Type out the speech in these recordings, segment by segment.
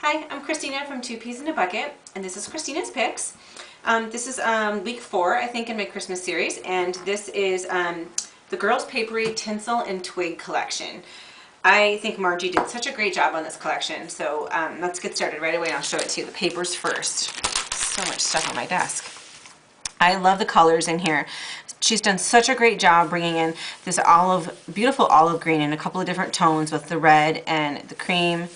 Hi, I'm Kristina from Two Peas in a Bucket, and this is Kristina's Picks. This is week 4, I think, in my Christmas series, and this is the Girls Papery Tinsel and Twig collection. I think Margie did such a great job on this collection, so let's get started right away and I'll show it to you. The papers first. So much stuff on my desk. I love the colors in here. She's done such a great job bringing in this beautiful olive green in a couple of different tones with the red and the cream.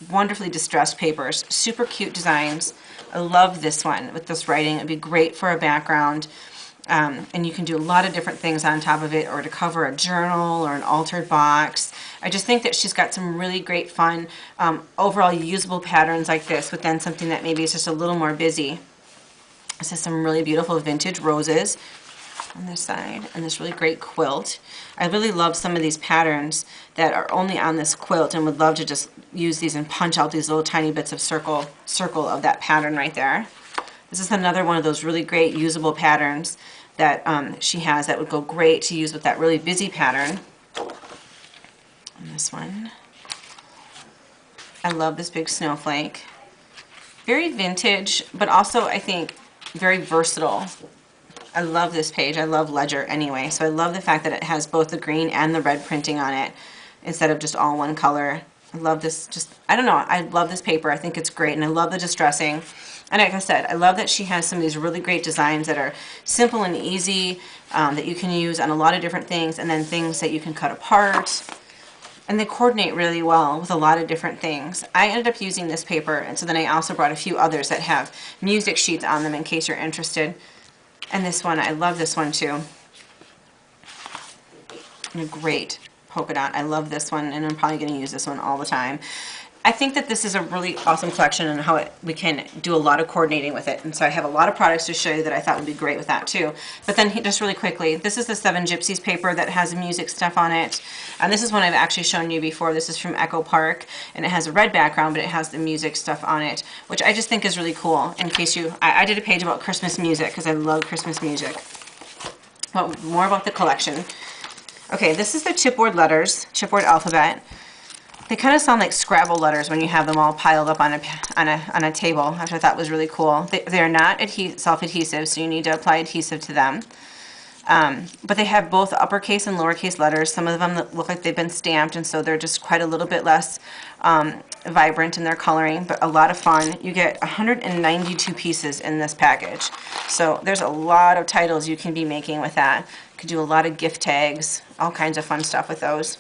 Wonderfully distressed papers, super cute designs. I love this one with this writing. It'd be great for a background, and you can do a lot of different things on top of it, or to cover a journal or an altered box. I just think that she's got some really great fun, overall usable patterns like this, but then something that maybe is just a little more busy. This is some really beautiful vintage roses on this side, and this really great quilt. I really love some of these patterns that are only on this quilt, and would love to just use these and punch out these little tiny bits of circle of that pattern right there. This is another one of those really great usable patterns that she has that would go great to use with that really busy pattern. And this one, I love this big snowflake. Very vintage, but also I think very versatile. I love this page. I love ledger anyway, so I love the fact that it has both the green and the red printing on it instead of just all one color. I love this, I don't know, I love this paper. I think it's great, and I love the distressing. And like I said, I love that she has some of these really great designs that are simple and easy, that you can use on a lot of different things, and then things that you can cut apart. And they coordinate really well with a lot of different things. I ended up using this paper, and so then I also brought a few others that have music sheets on them in case you're interested. And this one, I love this one too. And a great polka dot. I love this one, and I'm probably going to use this one all the time. I think that this is a really awesome collection, and how we can do a lot of coordinating with it. And so I have a lot of products to show you that I thought would be great with that too. But then just really quickly, this is the 7 Gypsies paper that has music stuff on it. And this is one I've actually shown you before. This is from Echo Park, and it has a red background, but it has the music stuff on it, which I just think is really cool. In case I did a page about Christmas music because I love Christmas music. Well, more about the collection. Okay, this is the chipboard letters, chipboard alphabet. They kind of sound like Scrabble letters when you have them all piled up on a table, which I thought was really cool. They are not self-adhesive, so you need to apply adhesive to them. But they have both uppercase and lowercase letters. Some of them look like they've been stamped, and so they're just quite a little bit less vibrant in their coloring, but a lot of fun. You get 192 pieces in this package. So there's a lot of titles you can be making with that. You could do a lot of gift tags, all kinds of fun stuff with those.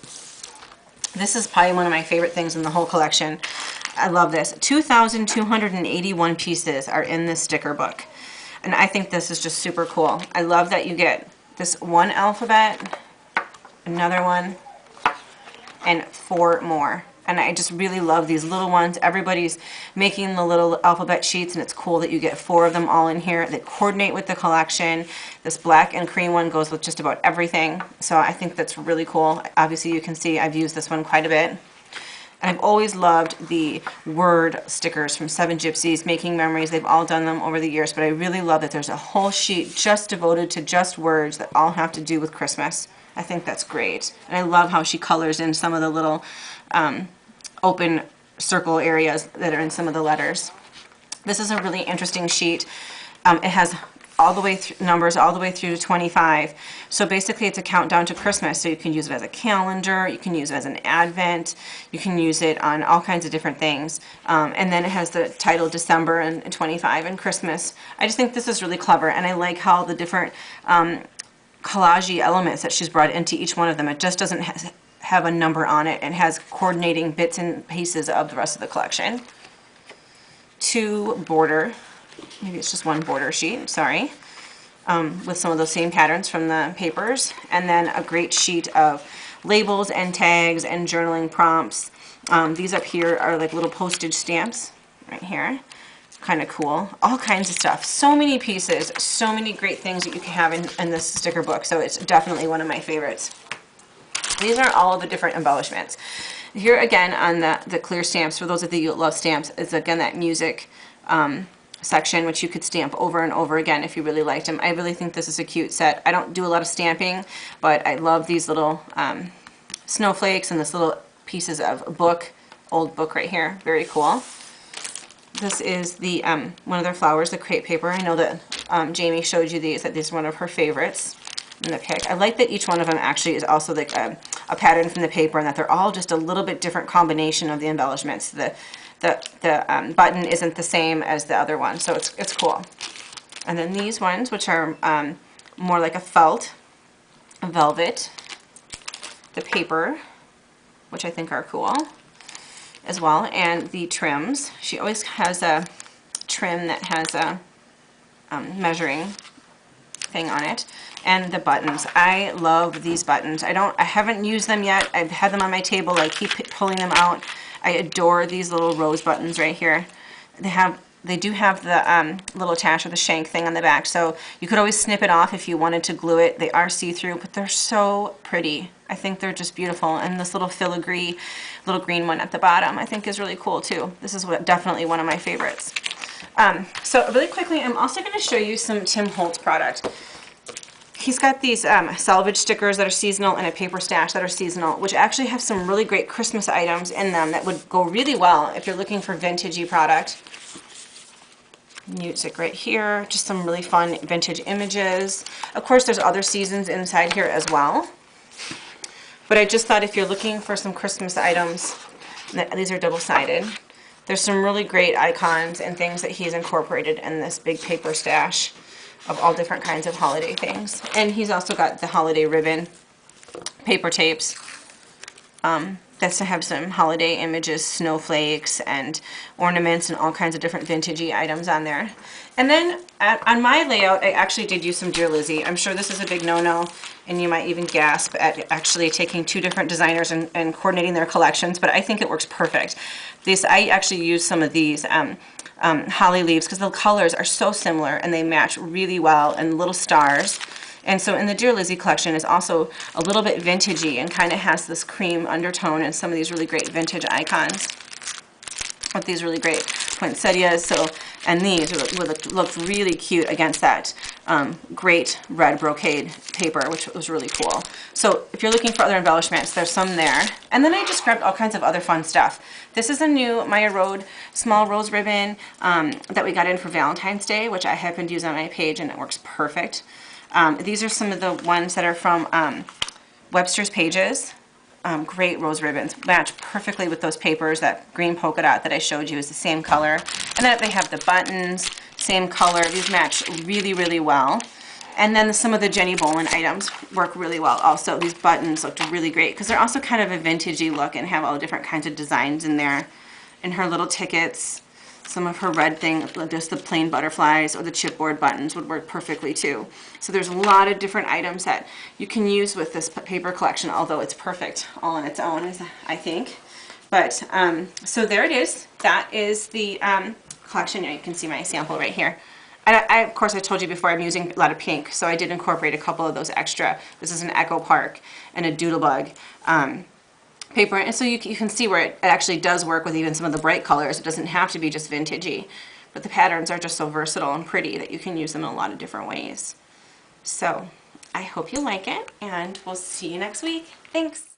This is probably one of my favorite things in the whole collection. I love this. 2,281 pieces are in this sticker book. And I think this is just super cool. I love that you get this one alphabet, another one, and 4 more. And I just really love these little ones. Everybody's making the little alphabet sheets, and it's cool that you get 4 of them all in here that coordinate with the collection. This black and cream one goes with just about everything. So I think that's really cool. Obviously you can see I've used this one quite a bit. And I've always loved the word stickers from 7 Gypsies, Making Memories. They've all done them over the years, but I really love that there's a whole sheet just devoted to just words that all have to do with Christmas. I think that's great. And I love how she colors in some of the little open circle areas that are in some of the letters. This is a really interesting sheet. It has all the way numbers all the way through to 25. So basically it's a countdown to Christmas. So you can use it as a calendar, you can use it as an advent, you can use it on all kinds of different things. And then it has the title December and 25 and Christmas. I just think this is really clever, and I like how the different collage elements that she's brought into each one of them. It just doesn't have a number on it, and has coordinating bits and pieces of the rest of the collection. 2 border, maybe it's just 1 border sheet, sorry, with some of those same patterns from the papers, and then a great sheet of labels and tags and journaling prompts. These up here are like little postage stamps right here. Kind of cool. All kinds of stuff. So many pieces, so many great things that you can have in this sticker book, so it's definitely one of my favorites. These are all of the different embellishments. Here again on the clear stamps, for those of you that love stamps, is again that music section, which you could stamp over and over again if you really liked them. I really think this is a cute set. I don't do a lot of stamping, but I love these little snowflakes and this little pieces of book old book right here. Very cool. This is the one of their flowers, the crepe paper. I know that Jamie showed you these, that these are one of her favorites in the pick. I like that each one of them actually is also like a pattern from the paper, and that they're all just a little bit different combination of the embellishments. The button isn't the same as the other one, so it's cool. And then these ones, which are more like a felt, a velvet, the paper, which I think are cool as well, and the trims. She always has a trim that has a measuring thing on it, and the buttons. I love these buttons. I haven't used them yet. I've had them on my table. I keep pulling them out. I adore these little rose buttons right here. They do have the little attach or the shank thing on the back, so you could always snip it off if you wanted to glue it. They are see-through, but they're so pretty. I think they're just beautiful. And this little filigree, little green one at the bottom, I think is really cool too. This is definitely one of my favorites. So really quickly, I'm also going to show you some Tim Holtz product. He's got these salvage stickers that are seasonal and a paper stash that are seasonal, which actually have some really great Christmas items in them that would go really well if you're looking for vintagey product. Music right here, just some really fun vintage images. Of course, there's other seasons inside here as well. But I just thought if you're looking for some Christmas items, these are double-sided. There's some really great icons and things that he's incorporated in this big paper stash of all different kinds of holiday things. And he's also got the holiday ribbon, paper tapes. That's to have some holiday images, snowflakes and ornaments and all kinds of different vintagey items on there. And then on my layout, I actually did use some Dear Lizzy. I'm sure this is a big no-no, and you might even gasp at actually taking two different designers and coordinating their collections, but I think it works perfect. I actually used some of these holly leaves because the colors are so similar and they match really well, and little stars. And so in the Dear Lizzy collection is also a little bit vintagey and kind of has this cream undertone and some of these really great vintage icons with these really great poinsettias. So, and these looked really cute against that great red brocade paper, which was really cool. So if you're looking for other embellishments, there's some there. And then I just grabbed all kinds of other fun stuff. This is a new Maya Road small rose ribbon that we got in for Valentine's Day, which I happen to use on my page, and it works perfect. These are some of the ones that are from Webster's Pages. Great rose ribbons. Match perfectly with those papers. That green polka dot that I showed you is the same color. And then they have the buttons, same color. These match really, really well. And then some of the Jenny Bolin items work really well also. These buttons looked really great because they're also kind of a vintagey look and have all the different kinds of designs in there. And her little tickets. Some of her red thing, just the plain butterflies or the chipboard buttons would work perfectly too. So there's a lot of different items that you can use with this paper collection, although it's perfect all on its own, I think. But so there it is. That is the collection. You can see my sample right here. And of course, I told you before I'm using a lot of pink, so I did incorporate a couple of those extra. This is an Echo Park and a Doodlebug paper, and so you can see where it actually does work with even some of the bright colors. It doesn't have to be just vintagey, but the patterns are just so versatile and pretty that you can use them in a lot of different ways. So I hope you like it, and we'll see you next week. Thanks.